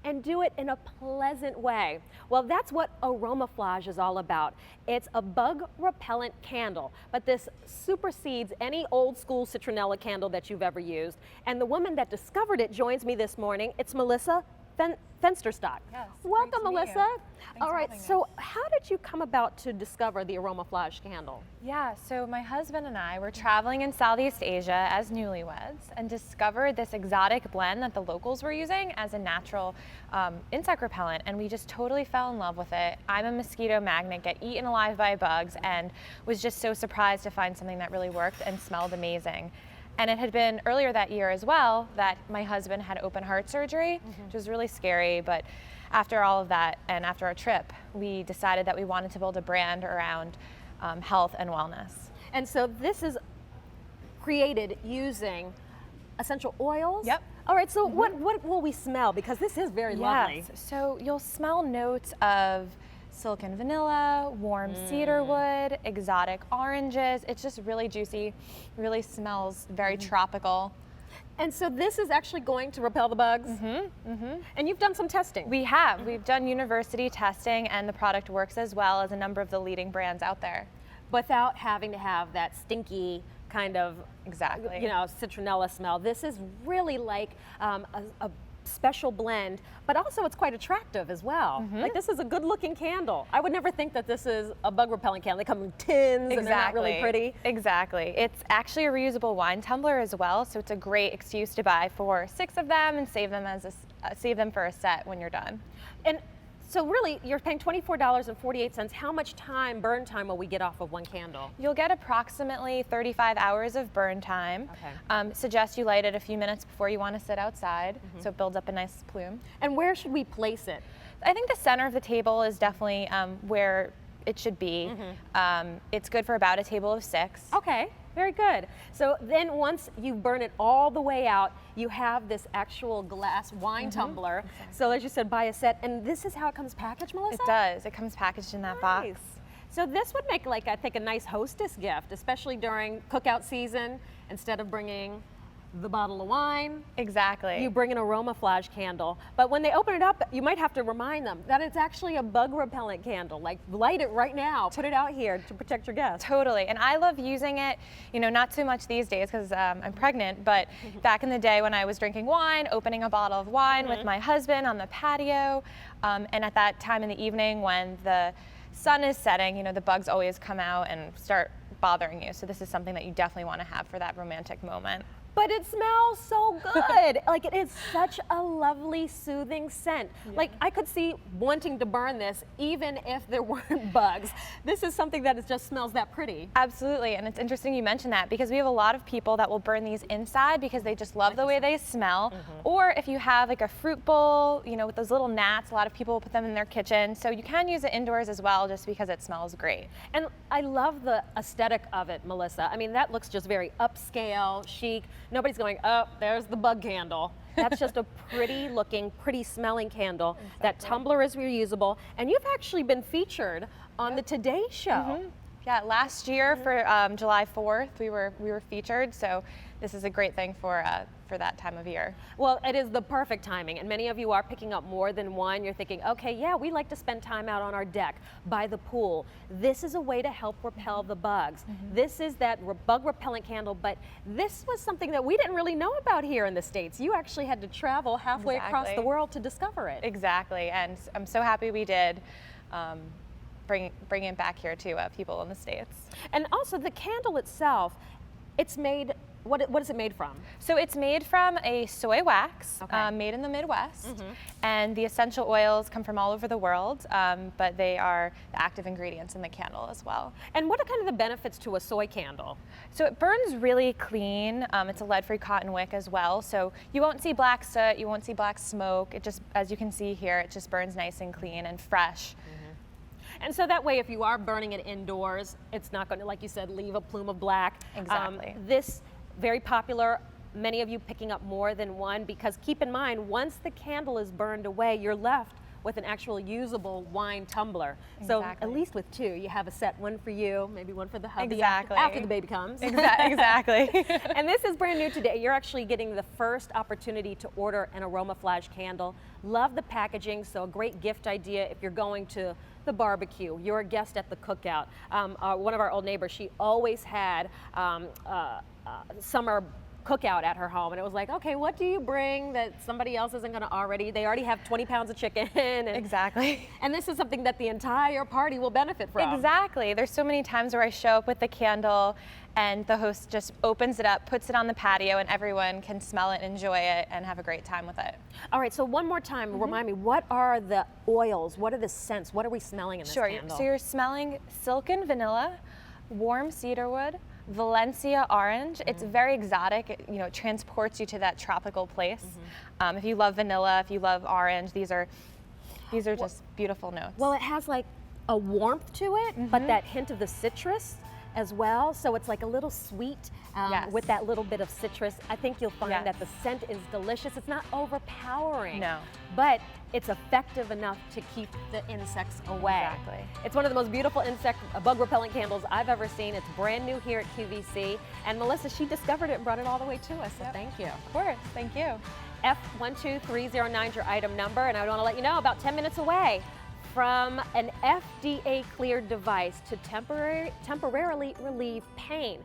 and do it in a pleasant way. Well, that's what Aromaflage is all about. It's a bug repellent candle, but this supersedes any old school citronella candle that you've ever used. And the woman that discovered it joins me this morning. It's Melissa Fensterstock. Yes, welcome, Melissa. All right, having so us. how did you come about to discover the Aromaflage candle? Yeah, so my husband and I were traveling in Southeast Asia as newlyweds and discovered this exotic blend that the locals were using as a natural insect repellent, and we just totally fell in love with it. I'm a mosquito magnet, get eaten alive by bugs, and was just so surprised to find something that really worked and smelled amazing. And it had been earlier that year as well that my husband had open heart surgery, which was really scary. But after all of that and after our trip, we decided that we wanted to build a brand around health and wellness. And so this is created using essential oils? Yep. All right, so what will we smell? Because this is very lovely. So you'll smell notes of silicon vanilla, warm cedar wood, exotic oranges. It's just really juicy, really smells very tropical. And so this is actually going to repel the bugs? And you've done some testing? We have. We've done university testing, and the product works as well as a number of the leading brands out there. Without having to have that stinky kind of, Exactly. you know, citronella smell. This is really like a special blend, but also it's quite attractive as well. Like, this is a good looking candle. I would never think that this is a bug repellent candle. They come in tins and they're not really pretty. Exactly. It's actually a reusable wine tumbler as well, so it's a great excuse to buy for 6 of them and save them for a set when you're done. And so really, you're paying $24.48. How much burn time will we get off of one candle? You'll get approximately 35 hours of burn time. Okay. Suggest you light it a few minutes before you want to sit outside, so it builds up a nice plume. And where should we place it? I think the center of the table is definitely where it should be. It's good for about a table of 6. Okay, very good. So then once you burn it all the way out, you have this actual glass wine tumbler. So as you said, buy a set. And this is how it comes packaged, Melissa? It does. It comes packaged in that box. Nice. So this would make, like, I think, a nice hostess gift, especially during cookout season. Instead of bringing the bottle of wine, Exactly. you bring an Aromaflage candle. But when they open it up, you might have to remind them that it's actually a bug repellent candle. Like, light it right now, put it out here to protect your guests. Totally, and I love using it, you know, not so much these days because I'm pregnant, but back in the day when I was drinking wine, opening a bottle of wine with my husband on the patio, and at that time in the evening when the sun is setting, you know, the bugs always come out and start bothering you. So this is something that you definitely want to have for that romantic moment. But it smells so good. Like, it is such a lovely, soothing scent. Like, I could see wanting to burn this even if there weren't bugs. This is something that just smells that pretty. Absolutely, and it's interesting you mention that because we have a lot of people that will burn these inside because they just love the way they smell. Or if you have like a fruit bowl, you know, with those little gnats, a lot of people will put them in their kitchen. So you can use it indoors as well just because it smells great. And I love the aesthetic of it, Melissa. I mean, that looks just very upscale, chic. Nobody's going, oh, there's the bug candle. That's just a pretty looking, pretty smelling candle. That tumbler is reusable. And you've actually been featured on the Today Show. Yeah, last year for July 4th, we were featured. So this is a great thing for that time of year. Well, it is the perfect timing, and many of you are picking up more than one. You're thinking, okay, yeah, we like to spend time out on our deck, by the pool. This is a way to help repel the bugs. This is that bug repellent candle, but this was something that we didn't really know about here in the States. You actually had to travel halfway across the world to discover it. Exactly, and I'm so happy we did. Bring it back here to people in the States. And also the candle itself, it's made, what is it made from? So it's made from a soy wax, made in the Midwest, and the essential oils come from all over the world, but they are the active ingredients in the candle as well. And what are kind of the benefits to a soy candle? So it burns really clean. It's a lead-free cotton wick as well, so you won't see black soot, you won't see black smoke. It just, as you can see here, it just burns nice and clean and fresh. And so that way, if you are burning it indoors, it's not going to, like you said, leave a plume of black. Exactly. This, very popular, many of you picking up more than one, because keep in mind, once the candle is burned away, you're left with an actual usable wine tumbler. So Exactly. at least with two, you have a set, one for you, maybe one for the hubby Exactly. after the baby comes. Exactly. And this is brand new today. You're actually getting the first opportunity to order an Aromaflage candle. Love the packaging, so a great gift idea if you're going to the barbecue, you're a guest at the cookout. One of our old neighbors, she always had summer cookout at her home, and it was like, okay, what do you bring that somebody else isn't gonna they already have 20 pounds of chicken. And, Exactly. and this is something that the entire party will benefit from. Exactly. There's so many times where I show up with the candle and the host just opens it up, puts it on the patio, and everyone can smell it, enjoy it, and have a great time with it. All right, so one more time, remind me, what are the oils? What are the scents? What are we smelling in this Sure. candle? So you're smelling silken vanilla, warm cedarwood, Valencia orange. It's very exotic. It transports you to that tropical place. If you love vanilla, if you love orange, these are just beautiful notes. Well, it has like a warmth to it, but that hint of the citrus as well. So it's like a little sweet Yes. with that little bit of citrus. I think you'll find Yes. that the scent is delicious. It's not overpowering. No. But it's effective enough to keep the insects away. Exactly. It's one of the most beautiful bug repellent candles I've ever seen. It's brand new here at QVC. And Melissa, she discovered it and brought it all the way to us, so thank you. Of course. Thank you. F12309 is your item number, and I want to let you know about 10 minutes away from an FDA cleared device to temporarily relieve pain.